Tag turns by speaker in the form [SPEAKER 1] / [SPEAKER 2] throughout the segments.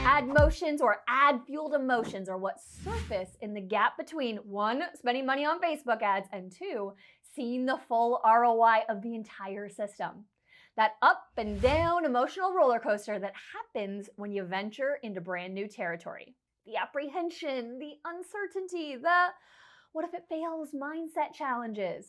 [SPEAKER 1] ADmotions or ad-fueled emotions are what surface in the gap between 1, spending money on Facebook ads, and 2, seeing the full ROI of the entire system. That up and down emotional roller coaster that happens when you venture into brand new territory. The apprehension, the uncertainty, the what if it fails mindset challenges.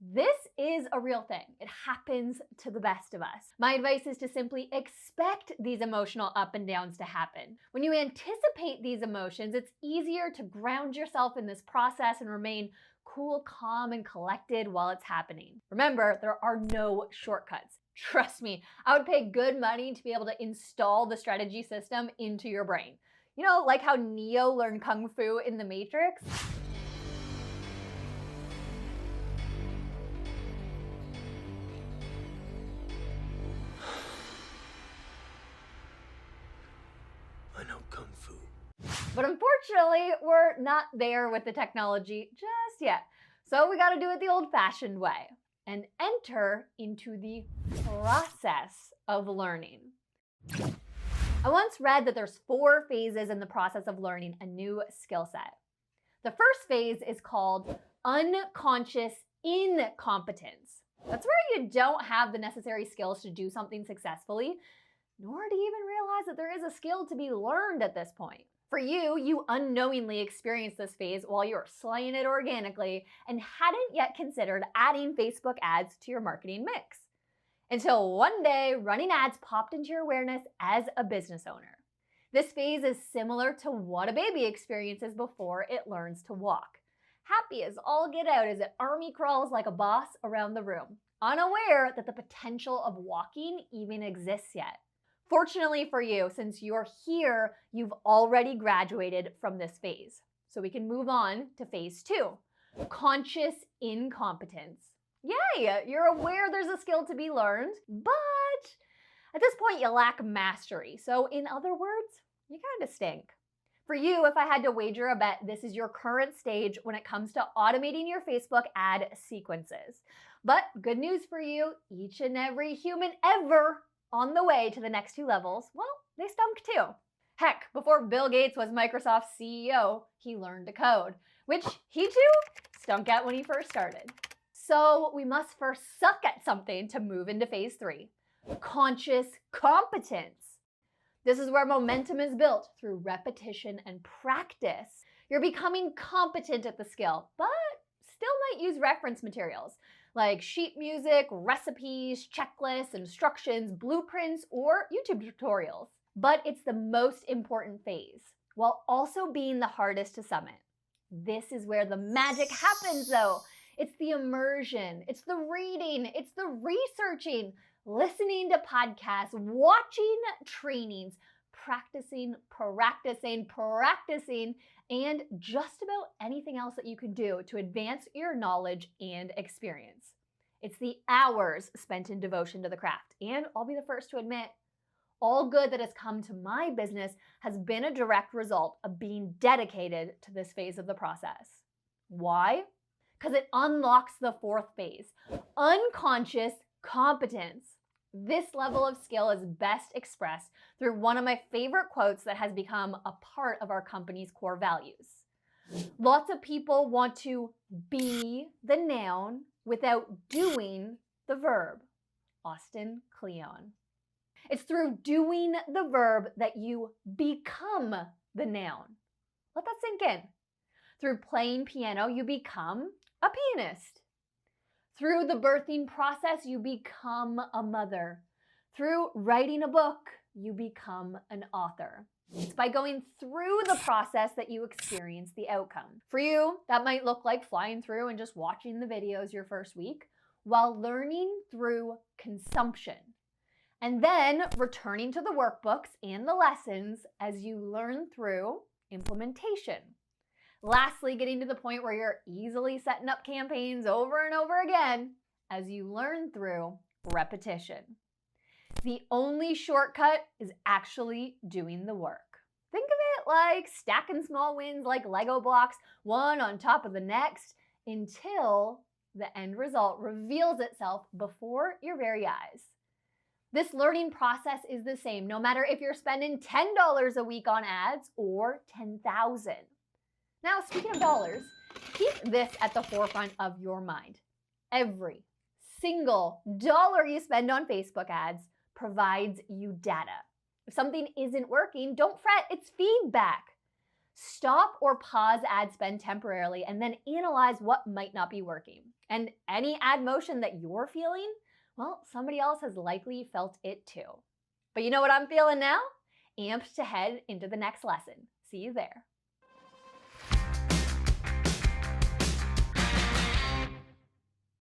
[SPEAKER 1] This is a real thing. It happens to the best of us. My advice is to simply expect these emotional up and downs to happen. When you anticipate these emotions, it's easier to ground yourself in this process and remain cool, calm, and collected while it's happening. Remember, there are no shortcuts. Trust me, I would pay good money to be able to install the strategy system into your brain. You know, like how Neo learned Kung Fu in The Matrix?
[SPEAKER 2] I know Kung Fu.
[SPEAKER 1] But unfortunately, we're not there with the technology just yet. So we gotta do it the old-fashioned way and enter into the process of learning. I once read that there's 4 phases in the process of learning a new skill set. The first phase is called unconscious incompetence. That's where you don't have the necessary skills to do something successfully, nor to even realize that there is a skill to be learned at this point. For you, you unknowingly experienced this phase while you were slaying it organically and hadn't yet considered adding Facebook ads to your marketing mix. Until one day, running ads popped into your awareness as a business owner. This phase is similar to what a baby experiences before it learns to walk. Happy as all get out as it army crawls like a boss around the room, unaware that the potential of walking even exists yet. Fortunately for you, since you're here, you've already graduated from this phase. So we can move on to phase 2, conscious incompetence. Yay, you're aware there's a skill to be learned, but at this point you lack mastery. So in other words, you kind of stink. For you, if I had to wager a bet, this is your current stage when it comes to automating your Facebook ad sequences. But good news for you, each and every human ever on the way to the next 2 levels, well, they stunk too. Heck, before Bill Gates was Microsoft's CEO, he learned to code, which he too stunk at when he first started. So we must first suck at something to move into phase 3, conscious competence. This is where momentum is built through repetition and practice. You're becoming competent at the skill, but still might use reference materials like sheet music, recipes, checklists, instructions, blueprints, or YouTube tutorials. But it's the most important phase, while also being the hardest to summit. This is where the magic happens though. It's the immersion, it's the reading, it's the researching, listening to podcasts, watching trainings, practicing, and just about anything else that you can do to advance your knowledge and experience. It's the hours spent in devotion to the craft. And I'll be the first to admit, all good that has come to my business has been a direct result of being dedicated to this phase of the process. Why? Because it unlocks the 4th phase, unconscious competence. This level of skill is best expressed through one of my favorite quotes that has become a part of our company's core values. Lots of people want to be the noun without doing the verb. Austin Kleon. It's through doing the verb that you become the noun. Let that sink in. Through playing piano, you become a pianist. Through the birthing process, you become a mother. Through writing a book, you become an author. It's by going through the process that you experience the outcome. For you, that might look like flying through and just watching the videos your first week, while learning through consumption. And then returning to the workbooks and the lessons as you learn through implementation. Lastly, getting to the point where you're easily setting up campaigns over and over again as you learn through repetition. The only shortcut is actually doing the work. Think of it like stacking small wins like Lego blocks, one on top of the next, until the end result reveals itself before your very eyes. This learning process is the same no matter if you're spending $10 a week on ads or $10,000. Now, speaking of dollars, keep this at the forefront of your mind. Every single dollar you spend on Facebook ads provides you data. If something isn't working, don't fret, it's feedback. Stop or pause ad spend temporarily and then analyze what might not be working. And any ad motion that you're feeling, well, somebody else has likely felt it too. But you know what I'm feeling now? Amped to head into the next lesson. See you there.